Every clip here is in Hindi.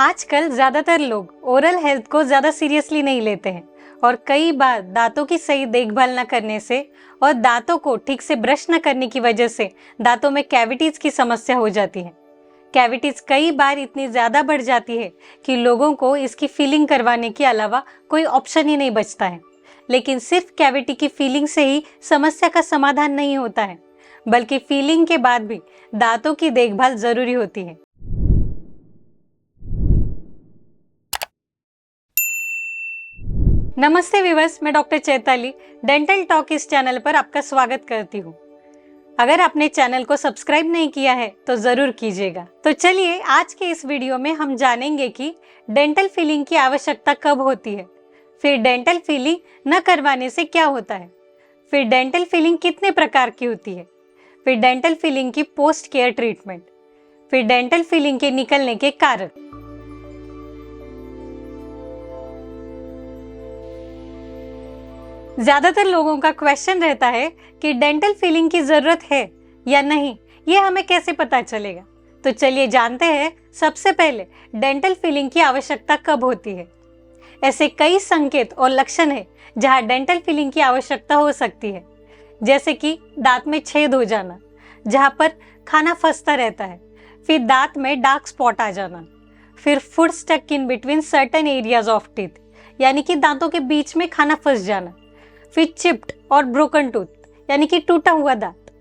आजकल ज्यादातर लोग ओरल हेल्थ को ज्यादा सीरियसली नहीं लेते हैं और कई बार दांतों की सही देखभाल न करने से और दांतों को ठीक से ब्रश न करने की वजह से दांतों में कैविटीज की समस्या हो जाती है। कैविटीज कई बार इतनी ज्यादा बढ़ जाती है कि लोगों को इसकी फीलिंग करवाने के अलावा कोई ऑप्शन ही नहीं बचता है। लेकिन सिर्फ कैविटी की फीलिंग से ही समस्या का समाधान नहीं होता है, बल्कि फीलिंग के बाद भी दांतों की देखभाल जरूरी होती है। नमस्ते व्यूअर्स, मैं डॉक्टर चैताली डेंटल टॉक इस चैनल पर आपका स्वागत करती हूँ। अगर आपने चैनल को सब्सक्राइब नहीं किया है तो जरूर कीजिएगा। तो चलिए आज के इस वीडियो में हम जानेंगे कि डेंटल फिलिंग की आवश्यकता कब होती है, फिर डेंटल फिलिंग न करवाने से क्या होता है, फिर डेंटल फिलिंग कितने प्रकार की होती है, फिर डेंटल फिलिंग की पोस्ट केयर ट्रीटमेंट, फिर डेंटल फिलिंग के निकलने के कारण। ज्यादातर लोगों का क्वेश्चन रहता है कि डेंटल फिलिंग की जरूरत है या नहीं, ये हमें कैसे पता चलेगा। तो चलिए जानते हैं सबसे पहले डेंटल फिलिंग की आवश्यकता कब होती है। ऐसे कई संकेत और लक्षण हैं जहां डेंटल फिलिंग की आवश्यकता हो सकती है, जैसे कि दांत में छेद हो जाना जहां पर खाना फंसता रहता है, फिर दांत में डार्क स्पॉट आ जाना, फिर food stuck in between certain areas of teeth, यानी कि दांतों के बीच में खाना फंस जाना, फिर चिप्ड और ब्रोकन टूथ यानी कि टूटा हुआ दांत,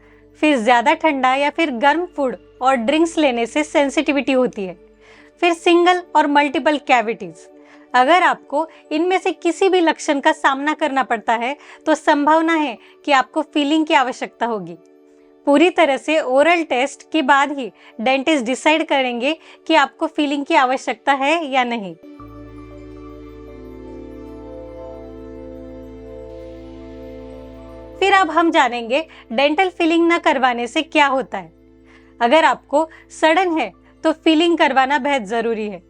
फिर ज्यादा ठंडा या फिर गर्म फूड और ड्रिंक्स लेने से सेंसिटिविटी होती है, फिर सिंगल और मल्टीपल कैविटीज। अगर आपको इनमें से किसी भी लक्षण का सामना करना पड़ता है तो संभावना है कि आपको फिलिंग की आवश्यकता होगी। पूरी तरह से ओरल टेस्ट के बाद ही डेंटिस्ट डिसाइड करेंगे कि आपको फिलिंग की आवश्यकता है या नहीं। फिर अब हम जानेंगे डेंटल फिलिंग न करवाने से क्या होता है। अगर आपको सड़न है तो फिलिंग करवाना बेहद जरूरी है,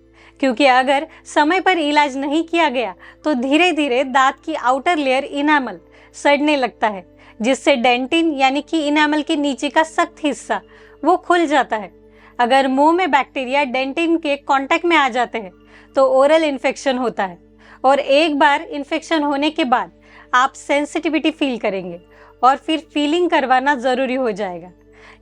क्योंकि अगर समय पर इलाज नहीं किया गया तो धीरे धीरे दांत की आउटर लेयर इनामल सड़ने लगता है, जिससे डेंटिन यानी कि इनामल के नीचे का सख्त हिस्सा वो खुल जाता है। अगर मुंह में बैक्टीरिया डेंटिन के कांटेक्ट में आ जाते हैं तो ओरल इन्फेक्शन होता है और एक बार इन्फेक्शन होने के बाद आप सेंसिटिविटी फील करेंगे और फिर फीलिंग करवाना जरूरी हो जाएगा।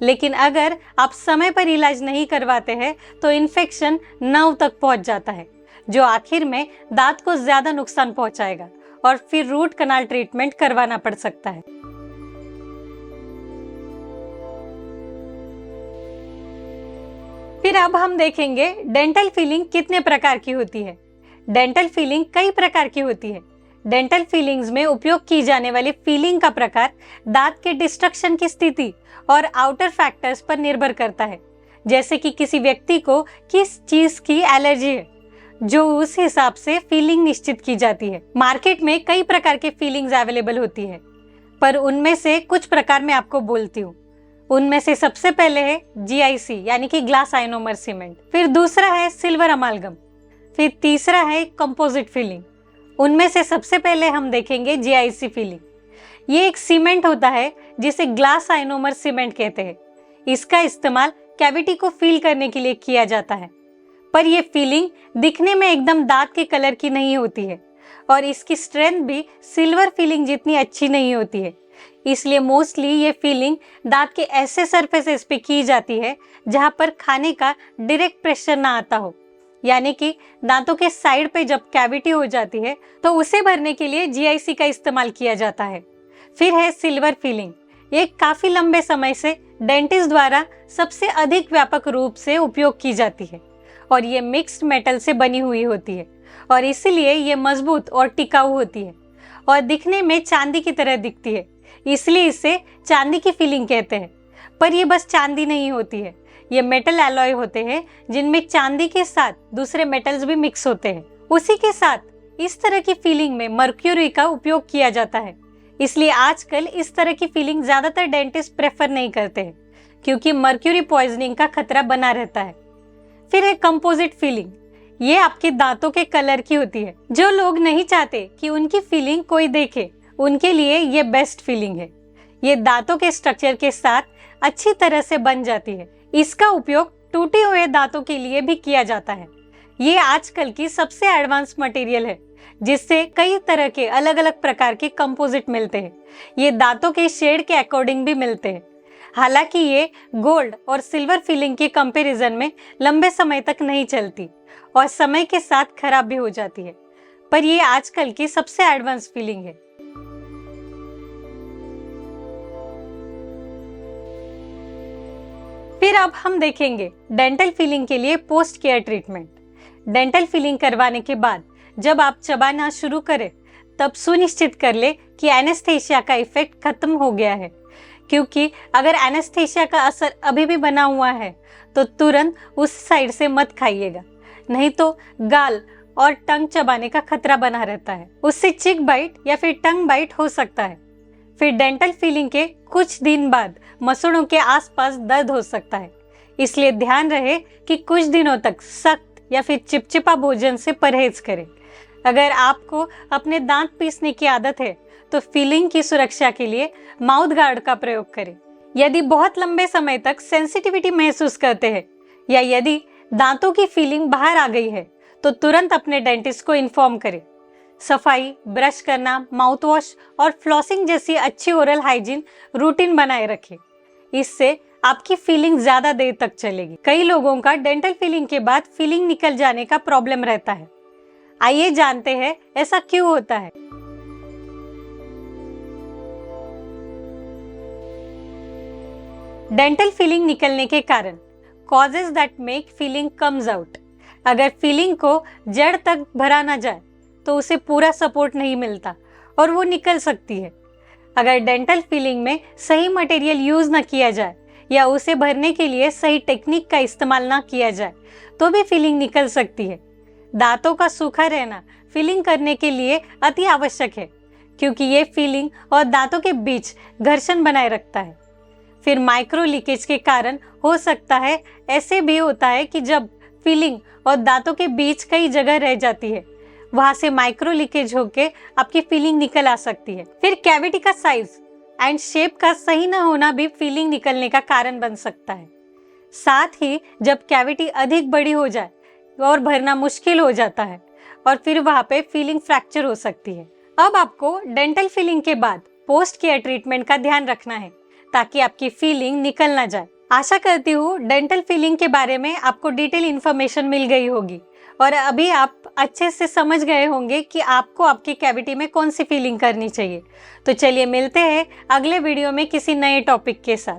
लेकिन अगर आप समय पर इलाज नहीं करवाते हैं तो इन्फेक्शन नर्व तक पहुंच जाता है, जो आखिर में दांत को ज्यादा नुकसान पहुंचाएगा और फिर रूट कनाल ट्रीटमेंट करवाना पड़ सकता है। फिर अब हम देखेंगे डेंटल फिलिंग कितने प्रकार की होती है। डेंटल फिलिंग कई प्रकार की होती है। डेंटल फिलिंग्स में उपयोग की जाने वाली फिलिंग का प्रकार दांत के डिस्ट्रक्शन की स्थिति और आउटर फैक्टर्स पर निर्भर करता है, जैसे कि किसी व्यक्ति को किस चीज की एलर्जी है, जो उस हिसाब से फिलिंग निश्चित की जाती है। मार्केट में कई प्रकार के फिलिंग्स अवेलेबल होती है, पर उनमें से कुछ प्रकार मैं आपको बोलती हूँ। उनमें से सबसे पहले है GIC यानी कि ग्लास आइनोमर सीमेंट, फिर दूसरा है सिल्वर अमालगम, फिर तीसरा है कंपोजिट फिलिंग। उनमें से सबसे पहले हम देखेंगे GIC फिलिंग। ये एक सीमेंट होता है जिसे ग्लास आइनोमर सीमेंट कहते हैं। इसका इस्तेमाल कैविटी को फील करने के लिए किया जाता है, पर यह फीलिंग दिखने में एकदम दांत के कलर की नहीं होती है और इसकी स्ट्रेंथ भी सिल्वर फीलिंग जितनी अच्छी नहीं होती है। इसलिए मोस्टली ये फीलिंग दांत के ऐसे सरफेसेस पे की जाती है जहां पर खाने का डायरेक्ट प्रेशर ना आता हो, यानी कि दांतों के साइड पे जब कैविटी हो जाती है तो उसे भरने के लिए GIC का इस्तेमाल किया जाता है। फिर है सिल्वर फिलिंग। ये काफी लंबे समय से डेंटिस्ट द्वारा सबसे अधिक व्यापक रूप से उपयोग की जाती है और ये मिक्स्ड मेटल से बनी हुई होती है और इसीलिए ये मजबूत और टिकाऊ होती है और दिखने में चांदी की तरह दिखती है, इसलिए इसे चांदी की फिलिंग कहते हैं। पर ये बस चांदी नहीं होती है, ये मेटल एलॉय होते हैं जिनमें चांदी के साथ दूसरे मेटल्स भी मिक्स होते हैं। उसी के साथ इस तरह की फीलिंग में मर्क्यूरी का उपयोग किया जाता है, इसलिए आजकल इस तरह की फीलिंग ज्यादातर डेंटिस्ट प्रेफर नहीं करते हैं, क्योंकि मर्क्यूरी पॉइजनिंग का खतरा बना रहता है। फिर है कंपोजिट फीलिंग। ये आपके दांतों के कलर की होती है। जो लोग नहीं चाहते कि उनकी फीलिंग कोई देखे, उनके लिए ये बेस्ट फीलिंग है। ये दांतों के स्ट्रक्चर के साथ अच्छी तरह से बन जाती है। इसका उपयोग टूटे हुए दांतों के लिए भी किया जाता है। ये आजकल की सबसे एडवांस मटेरियल है जिससे कई तरह के अलग अलग प्रकार के कंपोजिट मिलते हैं। ये दांतों के शेड के अकॉर्डिंग भी मिलते हैं। हालांकि ये गोल्ड और सिल्वर फिलिंग के कंपैरिजन में लंबे समय तक नहीं चलती और समय के साथ खराब भी हो जाती है, पर ये आजकल की सबसे एडवांस फिलिंग है। फिर अब हम देखेंगे डेंटल फिलिंग के लिए post care treatment. Dental filling करवाने के बाद जब आप चबाना शुरू करें तब सुनिश्चित कर ले कि एनेस्थेशिया का इफेक्ट खत्म हो गया है, क्योंकि अगर एनेस्थेशिया का असर अभी भी बना हुआ है तो तुरंत उस साइड से मत खाइएगा, नहीं तो गाल और टंग चबाने का खतरा बना रहता है। उससे चिक बाइट या फिर टंग बाइट हो सकता है। फिर डेंटल फिलिंग के कुछ दिन बाद मसूड़ों के आसपास दर्द हो सकता है, इसलिए ध्यान रहे कि कुछ दिनों तक सख्त या फिर चिपचिपा भोजन से परहेज करें। अगर आपको अपने दांत पीसने की आदत है तो फिलिंग की सुरक्षा के लिए माउथ गार्ड का प्रयोग करें। यदि बहुत लंबे समय तक सेंसिटिविटी महसूस करते हैं या यदि दांतों की फिलिंग बाहर आ गई है तो तुरंत अपने डेंटिस्ट को इन्फॉर्म करें। सफाई, ब्रश करना, माउथ वॉश और फ्लॉसिंग जैसी अच्छी ओरल हाइजीन रूटीन बनाए रखें। इससे आपकी फीलिंग ज्यादा देर तक चलेगी। कई लोगों का डेंटल फिलिंग के बाद फीलिंग निकल जाने का प्रॉब्लम रहता है। आइए जानते हैं ऐसा क्यों होता है। डेंटल फिलिंग निकलने के कारण causes that make feeling comes out. अगर फीलिंग को जड़ तक भरा ना जाए तो उसे पूरा सपोर्ट नहीं मिलता और वो निकल सकती है। अगर डेंटल फिलिंग में सही मटेरियल यूज न किया जाए या उसे भरने के लिए सही टेक्निक का इस्तेमाल ना किया जाए तो भी फीलिंग निकल सकती है। दांतों का सूखा रहना फिलिंग करने के लिए अति आवश्यक है, क्योंकि ये फिलिंग और दांतों के बीच घर्षण बनाए रखता है। फिर माइक्रो लीकेज के कारण हो सकता है, ऐसे भी होता है कि जब फिलिंग और दांतों के बीच कई जगह रह जाती है, वहां से माइक्रो लीकेज होके आपकी फिलिंग निकल आ सकती है। फिर कैविटी का साइज एंड शेप का सही न होना भी फीलिंग निकलने का कारण बन सकता है। साथ ही जब कैविटी अधिक बड़ी हो जाए और भरना मुश्किल हो जाता है और फिर वहां पे फीलिंग फ्रैक्चर हो सकती है। अब आपको डेंटल फिलिंग के बाद पोस्ट केयर ट्रीटमेंट का ध्यान रखना है ताकि आपकी फीलिंग निकल ना जाए। आशा करती हूँ डेंटल फिलिंग के बारे में आपको डिटेल इन्फॉर्मेशन मिल गई होगी और अभी आप अच्छे से समझ गए होंगे कि आपको आपकी कैविटी में कौन सी फीलिंग करनी चाहिए। तो चलिए मिलते हैं अगले वीडियो में किसी नए टॉपिक के साथ।